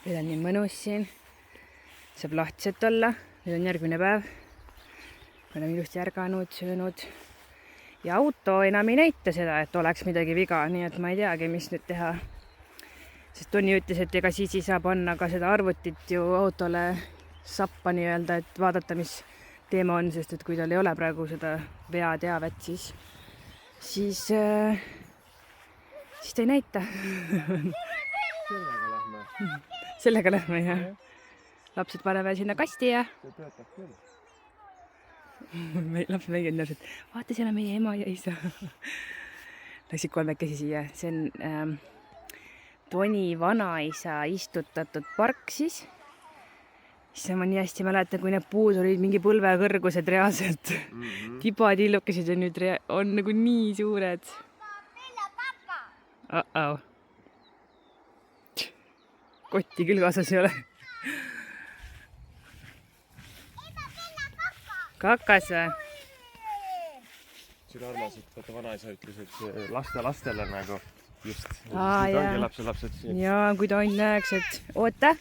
Nüüd on nii mõnus siin. Saab lahtiselt olla. Nüüd on järgmine päev. Me oleme ilusti ärganud, söönud. Ja auto enam ei näita seda, et oleks midagi viga. Nii et ma ei teagi, mis nüüd teha. Sest Toni ütles, et ega siis ei saa panna ka seda arvutit ju autole sappa nii-öelda, et vaadata, mis teema on. Sest et kui tal ei ole praegu seda veateavet, siis ta ei näita. Sellega lähme, jah. Lapsed paneme sinna kasti ja... See töötab küll. Laps mängid nõus, et vaata, seal on meie ema ja isa. Läksid kolmekesi siia. See on Toni vanaisa istutatud park siis. Ma nii hästi mäletan, kui need puud olid mingi põlve kõrgused reaalselt. Tibatillukesed ja nüüd on nagu nii suured. Kotti küll kaasas ei ole. Kakas või? See on armas, et vanaisa ütles, et lastele nagu just. Lapsed siin. Jaa, kui ta ainult näeks, et oota.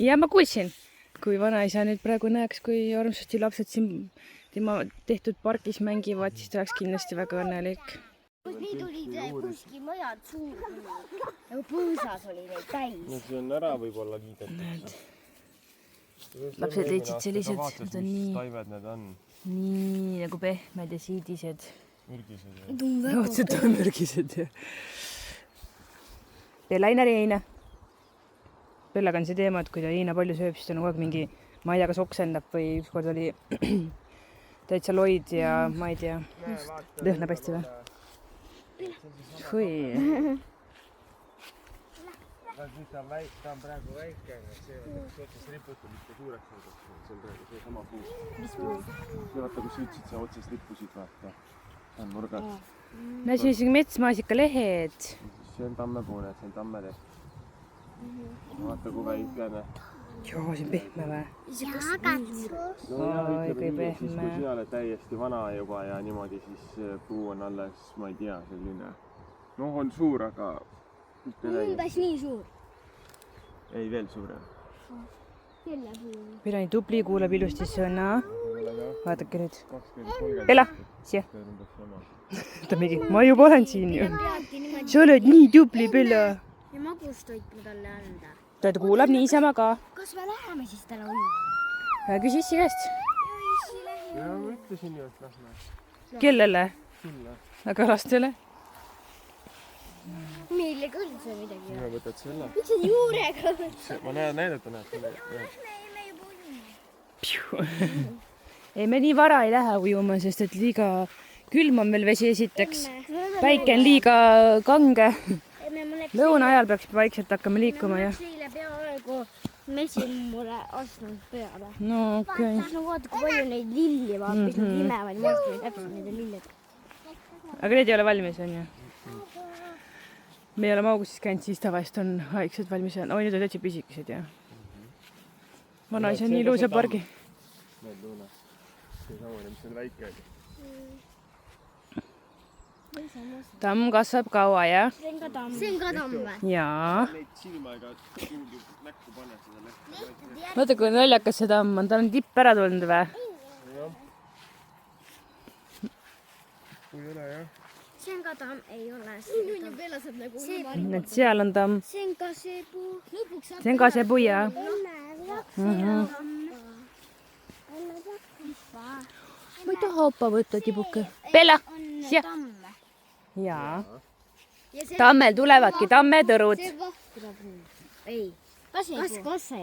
Ja ma kuulsin, kui vanaisa nüüd praegu näeks, kui armsasti lapsed siin tema tehtud parkis mängivad, siis ta oleks kindlasti väga õnnelik. Nii tulid kuskil majad suur. Nagu põõsas oli neid täis. No see on ära võib-olla liidetud. Lapsed leidsid sellised, need on taived need on. Nii nagu pehmed ja siidised. Mürgised. Õudselt on mürgised. Pella ei näri Heina. Pellaga on see teema, et kui ta Heina palju sööb, siis ta on kogu aeg mingi, ma ei tea, kas oksendab või ükskord oli täitsa loid ja ma ei tea, lõhnab hästi või? Hui. Ta on praegu väike, see on otsest riputud, mitte suureks saadud. See on praegu see sama puu. Mis puu? See vaata, kus ütlesid, sa otsest rippusid, vaata. See on nurgad. No see on isegi metsmaasika lehed. See on tammepoone, see on tammereht. Vaata, kui väikene. Joo, see on pehme või? Jaa, katsu. Oi, kui pehme. Kui sina oled täiesti vana juba ja niimoodi, siis puu on alles, ma ei tea, selline. No on suur, aga... Umbes nii suur. Ei, veel suurem. Selle puu. Pirani tubli kuuleb ilusti sõna. Vaadake nüüd. Pela, siia. Ta mingi, ma juba olen siin ju. Sa oled nii tubli, Pela. Ja magustoit ma talle anda. Ta kuulab niisama ka. Kas me läheme siis täna ujuma? Küsi issi käest. Ja ma ütlesin ju, et lähme. Kellele? Sulle. Aga lastele? Meile küll see midagi. Mina võtad selle. Miks see juurega võtta? Ma näidata näed. Me juba ujuma. Ei, me nii vara ei lähe ujuma, sest et liiga külm on veel vesi esiteks. Päike on liiga kange. Lõuna ajal peaks vaikselt hakkama liikuma, jah. Eile peaaegu mesin mulle astnud peale. No okei. Vaata, kui palju neid lilli vaata, mis nad imevad. Ma vaatan täpselt nende lilled. Aga need ei ole valmis, on ju? Me ei ole Maugustis käinud, siis tavaliselt on haigsed valmis. Oi, need on täitsa pisikesed, jah. Vanaisa on nii ilusa pargi. Need lõuna. See samune, mis on väike oli. Tamm kasvab kaua, jah? See on ka tamm. See on ka tamm või? Jaa. Neid silmaga kuhugi näkku paned seda näkku. Vaata, kui naljakas see tamm on. Tal on tipp ära tulnud või? Jah. Kui ei ole, jah. See on ka tamm. Ei ole. Need seal on tamm. See on ka see puu. See on ka see puu, jah. Ma ei taha opa võtta, tibuke. Pella, siia. Jaa. Tammel tulevadki tammetõrud. Ei. Kas see?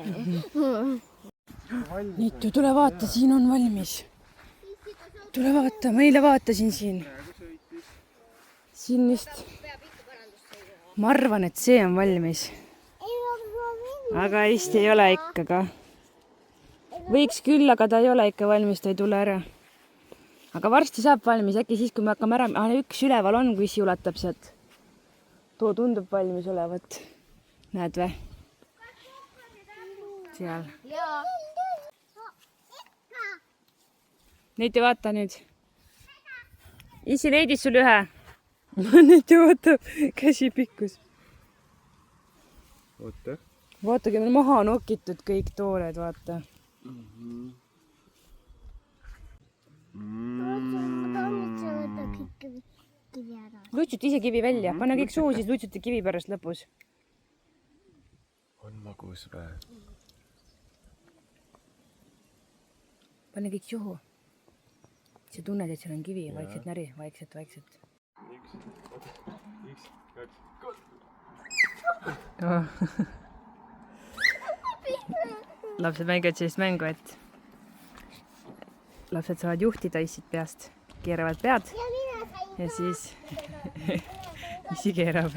Niitu, tule vaata, siin on valmis. Tule vaata, ma eile vaatasin siin. Siin vist. Ma arvan, et see on valmis. Aga vist ei ole ikka ka. Võiks küll, aga ta ei ole ikka valmis, ta ei tule ära. Aga varsti saab valmis, äkki siis, kui me hakkame ära... Üks üleval on, kui ulatab sealt. Too tundub valmis olevat. Näed või? Seal. Neid ei vaata nüüd. Isi leidis sul ühe. Neid ei vaata käsi pikkus. Oota. vaatagi, meil maha nokitud kõik toored, vaata. Lutsuta ise kivi välja, pane kõik suu, siis lutsuta kivi pärast lõpus. On magus või? Pane kõik suhu. Sa tunned, et seal on kivi, vaikselt näri, vaikselt. Üks, kaks, kolm. Lapsed mängivad sellist mängu, et lapsed saavad juhtida issid peast, keeravad pead ja siis isi keerab.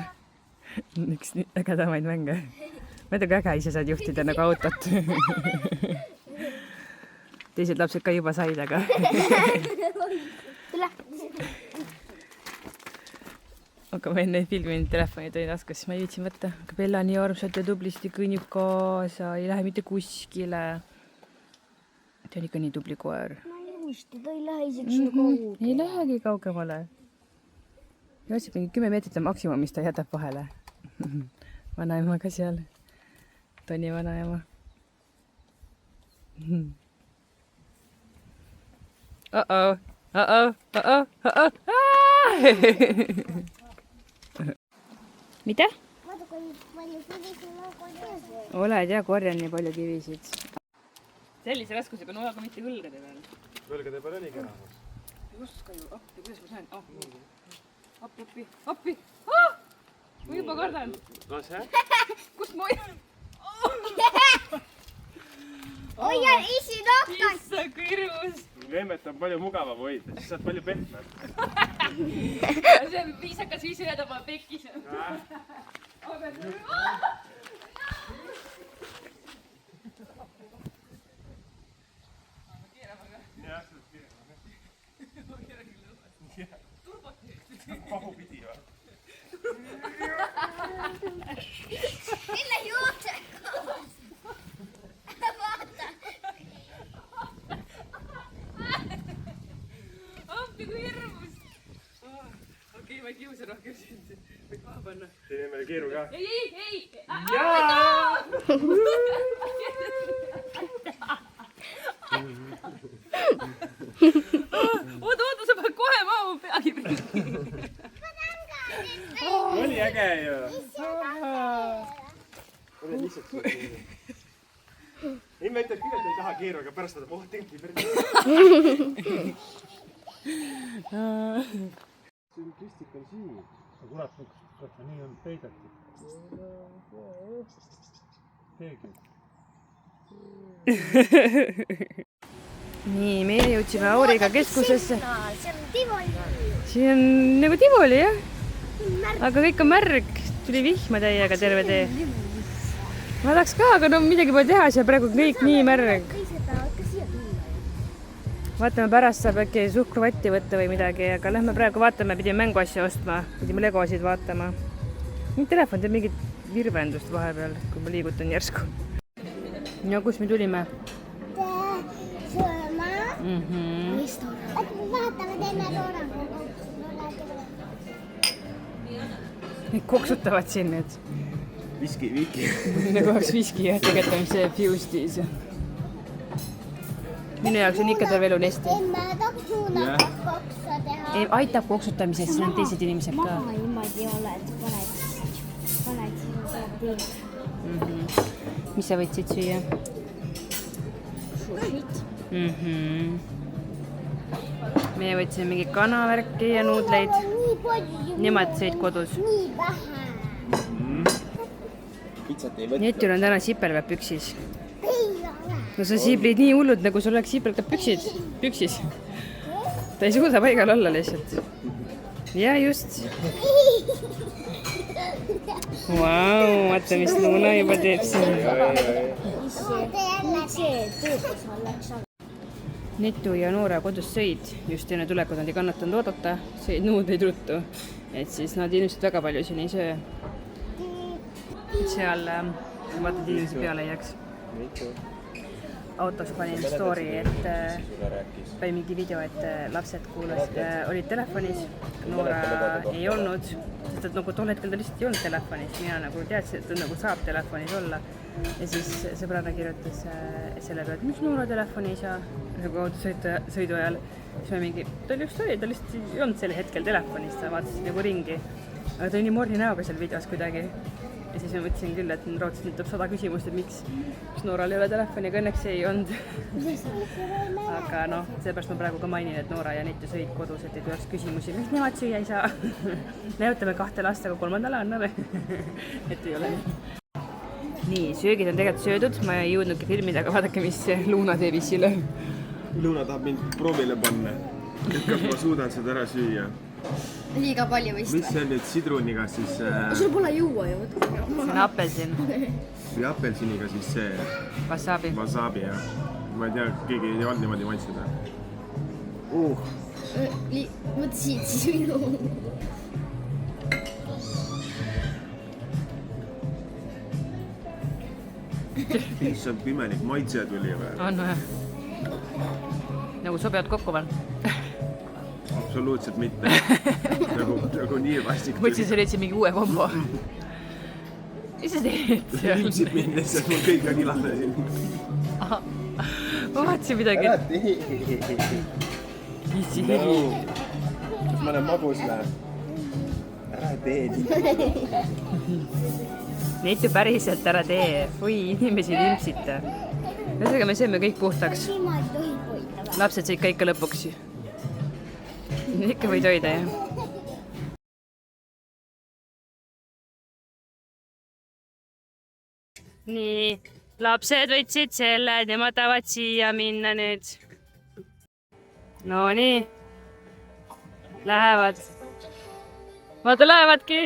Üks ägedamaid mänge. Ma ei tea, kui äge ise saad juhtida nagu autot. Teised lapsed ka juba said, aga aga ma enne ei filminud, telefonid oli taskus, siis ma ei viitsin võtta. Aga Bella nii armsalt ja tublisti kõnnib kaasa, ei lähe mitte kuskile. Ta on ikka nii tubli koer. Ta ei lähe isegi kaugele. Ei lähegi kaugemale. Ja otsib mingi 10 meetrit on maksimum, mis ta jätab vahele. Vanaema ka seal. Toni vanaema. Mida? Vaata, kui palju kivisid ma korjan. Oled ja korjan nii palju kivisid. Sellise raskusega on aga mitte hõlgade peal. Hõlgade peal oligi enamus. Ei oska ju, appi, kuidas ma sain? Appi! Ma juba kardan. Lase. Kust ma hoian? Hoian isi nokkas. Issa, kui hirmus. Lemmet on palju mugavam hoida, siis saad palju pehmet. See on viisakas viis öelda oma pekkis. Pahupidi või? Mille juurde koos? Vaata. Appi, kui hirmus. Okei, ma ei kiusa rohkem sind. Võid maha panna. Teeme meile keeru ka. Ei! Jaa! Oota, sa pead kohe maha mu peagi peale. oli äge ju. Ole lihtsalt suur. Imme ütleb küll, et ei taha keeru, aga pärast võtab, tegelikult ei see on kristikal siin. Aga kurat, nii on peidetud. Keegi. Nii, meie jõudsime Auriga keskusesse. See on Tivoli. Siin on nagu Tivoli, jah. Aga kõik on märg. Tuli vihma täiega terve tee. Ma tahaks ka, aga no midagi pole teha, seal praegu kõik nii märg. Teised tahavad ka siia tulla. Vaatame pärast, saab äkki suhkruvatti võtta või midagi, aga lähme praegu vaatame, pidime mänguasja ostma, pidime legosid vaatama. Nüüd telefon teeb mingit virvendust vahepeal, kui ma liigutan järsku. Ja kus me tulime? Sööma. Mis Vaatame, teeme loorangu. Need koksutavad siin nüüd. Viski. Nagu oleks viski, jah, tegelikult on see Fustees. Minu jaoks on ikka terve elu nesti. Emme tahaks suunata koksa teha. Aitab koksutamisest, siin on teised inimesed ka. Maha niimoodi ei ole, et paned sinna teine. Mis sa võtsid süüa? Sushit. Meie võtsime mingi kanavärki ja nuudleid. Nii palju. Nemad sõid kodus. Nii vähe. Pitsat ei võtta. Netil on täna sipelgad püksis. Ei ole. No sa siiblid nii hullud, nagu sul oleks sipelgad püksis. Ta ei suuda paigal olla lihtsalt. Ja just. Vau, vaata, mis Luna juba teeb siin. Netu ja Noora kodus sõid, just enne tulekut nad ei kannatanud oodata, sõid nuudleid ruttu. Et siis nad ilmselt väga palju siin ei söö. Seal vaata, et inimesi peale ei jääks. autos panin story, et või mingi video, et lapsed olid telefonis, Noora ei olnud, sest et nagu tol hetkel ta lihtsalt ei olnud telefonis, mina nagu teadsin, et ta nagu saab telefonis olla. Ja siis sõbrana kirjutas selle peale, et miks Noora telefoni ei saa nagu autosõidu ajal. Siis me mingi, ta lihtsalt ei olnud sel hetkel telefonis, ta vaatas nagu ringi. Aga ta oli nii morni näoga seal videos kuidagi. Ja siis ma mõtlesin küll, et raudselt nüüd tuleb 100 küsimust, et miks Nooral ei ole telefoni, aga õnneks ei olnud. Aga noh, sellepärast ma praegu ka mainin, et Noora ja Anett sõid kodus, et ei tuleks küsimusi, miks nemad süüa ei saa. Näotame 2 last, aga 3. anname. Et ei ole nii. Nii, söögid on tegelikult söödud, ma ei jõudnudki filmida, aga vaadake, mis Luuna teeb Issile. Luuna tahab mind proovile panna, et kas ma suudan seda ära süüa. Liiga palju vist. Mis see on nüüd sidruniga siis? Sul pole juua ju. See on apelsin. Või apelsiniga siis see? Wasabi. Wasabi, jah. Ma ei tea, keegi ei olnud niimoodi maitsida. Mõtle siit siis minu. Issand, pimelik maitse tuli või? On või? Nagu sobivad kokku veel? Absoluutselt mitte. Nagu nii vastik. Mõtlesin, sa leidsid mingi uue kombo. Mis sa teed seal? Ilmsid mind lihtsalt, mul kõik on iladasin. Ma vaatasin midagi. Ära tee. No. Kas ma olen magus või? Ära tee. Neid ju päriselt ära tee. Oi, inimesi limpsite. Ühesõnaga me sööme kõik puhtaks. Niimoodi tohib hoida. Lapsed sõid ka ikka lõpuks. Ikka võid hoida, jah. Nii, lapsed võtsid selle, nemad tahavad siia minna nüüd. No nii. Lähevad. Vaata, lähevadki.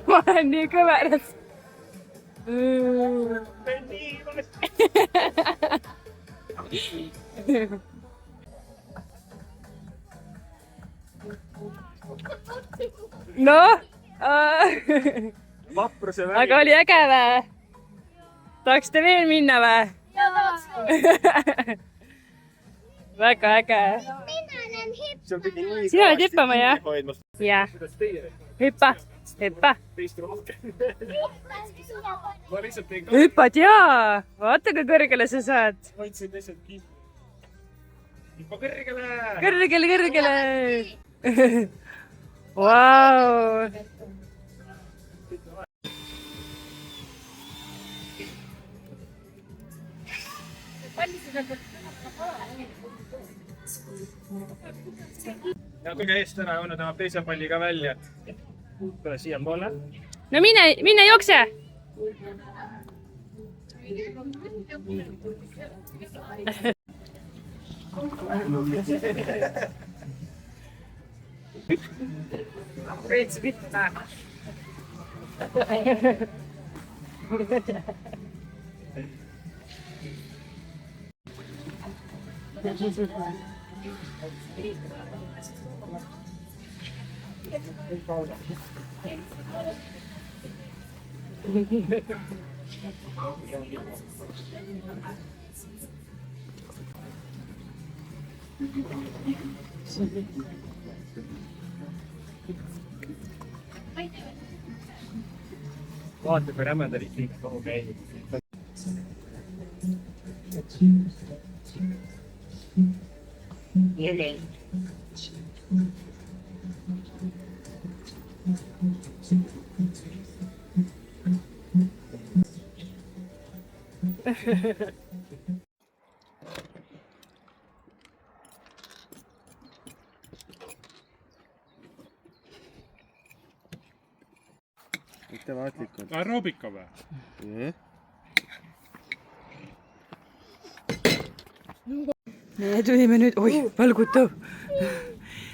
Ma olen nii kõveras. Noh, Vapruse väri. aga oli äge vä? Tahaksite veel minna vä? Väga äge. Sina oled hüppama, jah? Jah. Hüppa, hüppa. Hüppad, jaa. Vaata, kui kõrgele sa saad. Hoidsin lihtsalt kinni. Hüppa kõrgele. Kõrgele, kõrgele. Vau. Ja tulge eest ära, Õnne tahab teise palli ka välja. Tule siiapoole. No mine jookse. Veits mitte. Vaata, kui rämedad ikka kogu käib. ettevaatlikult. aeroobika või? me tulime nüüd, oi, valgutav.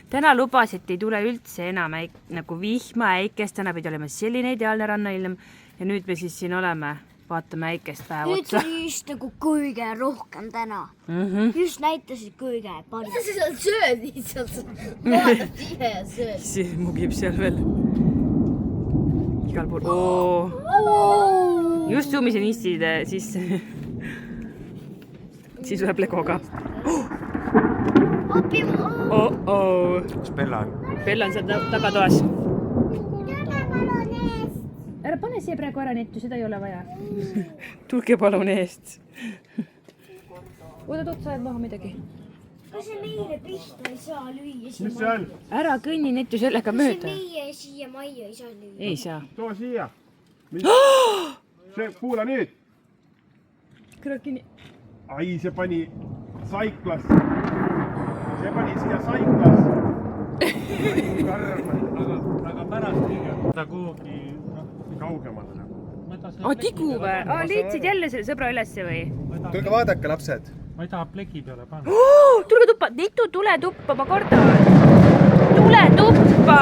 täna lubasid, et ei tule üldse enam nagu vihma, äikest, täna pidi olema selline ideaalne rannailm ja nüüd me siis siin oleme, vaatame äikest päeva nüüd otsa. oli just nagu kõige rohkem täna. Just näitasid kõige palju. Mida sa seal sööd lihtsalt? Vaatab siia ja sööd. siis mugib seal veel. igal pool. just suumisin issid sisse. siis tuleb Legoga. kus Bella on? Bella on seal tagatoas. ära pane siia praegu ära nettu, seda ei ole vaja. tulge palun eest. oodad otsa ajad maha midagi. kas see meile pihta ei saa lüüa? mis see on? ära kõnni nettu sellega mööda. meie siia majja ei saa lüüa. ei saa. too siia. see, kuula nüüd. Krakini. ai, see pani saiklasse. see pani siia saiklasse. aga pärast liiga ta kuhugi kaugemale nagu. tigu või? leidsid jälle selle sõbra ülesse või? tulge vaadake, lapsed. ma ei taha pleki peale panna. tulge tuppa, Titu, tule tuppa, ma kardan. tule tuppa.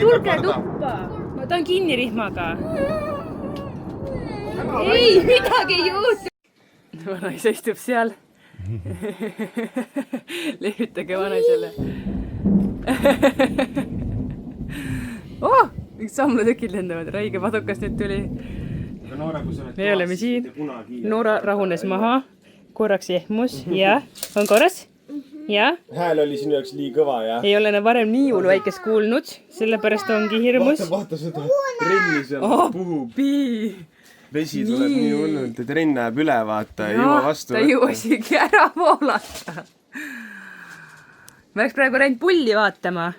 tulge tuppa. ma tahan kinni rihmaga. ei, midagi ei juhtu. vanaisa istub seal. levitage vanaisale. üks samlatükid lendavad, räige padukas nüüd tuli. me oleme siin. Noora rahunes maha, korraks ehmus ja on korras? ja? hääl oli sinu jaoks nii kõva ja? ei ole varem nii jõuluväikest kuulnud, sellepärast ongi hirmus. vaata seda trenni seal puhub. vesi tuleb nii hullult, et trenn läheb üle, vaata, ei jõua vastu. ta ei jõua isegi ära voolata. ma oleks praegu läinud pulli vaatama.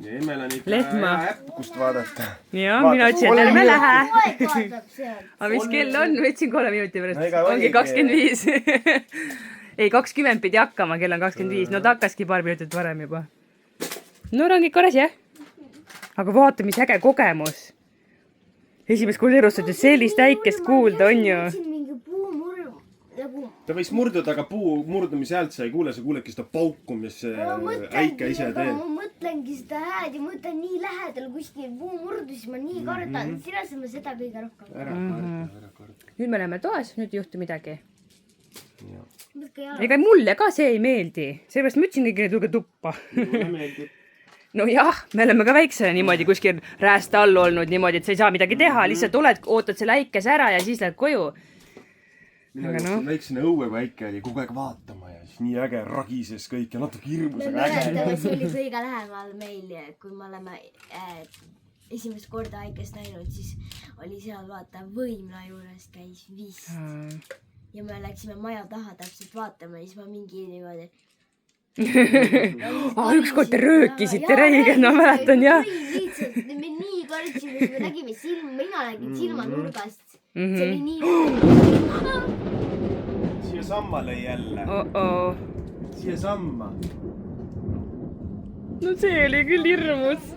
ei, meil on ikka Lehma. hea äpp, kust vaadata. ja, mina ütlesin, et ärme lähe. vaatab seal. aga mis kell on? ma ütlesin 3 minuti pärast. No ega ongi oligi. 25. ei, 20 pidi hakkama, kell on 25. no ta hakkaski paar minutit varem juba. no on kõik korras, jah? aga vaata, mis äge kogemus. esimest korda elus saad ju sellist äikest kuulda, on ju? siin mingi puumurr nagu. ta võis murduda, aga puu murdumise häält sa ei kuule, sa kuuledki seda pauku, mis äike ise teeb. ma mõtlengi seda hääd ja mõtlen nii lähedal kuskil puumurdu, siis ma nii kardan. Sina saad seda kõige rohkem. ära karda. nüüd me oleme toas, nüüd ei juhtu midagi. Võtke jala. ega mulle ka see ei meeldi, seepärast ma ütlesin kõigile, tulge tuppa. mulle meeldib. nojah, me oleme ka väiksena niimoodi kuskil räästa all olnud niimoodi, et sa ei saa midagi teha, lihtsalt oled, ootad selle äikese ära ja siis lähed koju. mina no. väiksena õue, kui äike oli, kogu aeg vaatama ja siis nii äge ragises kõik ja natuke hirmus, me aga äge. mäletame, see oli kõige lähemal meil, kui me oleme esimest korda äikest näinud, siis oli seal vaata võimla juures käis vist. ja me läksime maja taha täpselt vaatama ja siis ma mingi niimoodi. ükskord te röökisite räigelt, ma mäletan jah. lihtsalt me nii kartsime, me nägime silma, mina nägin silmanurgast. see oli nii. siia samma lõi jälle. siia samma. no see oli küll hirmus.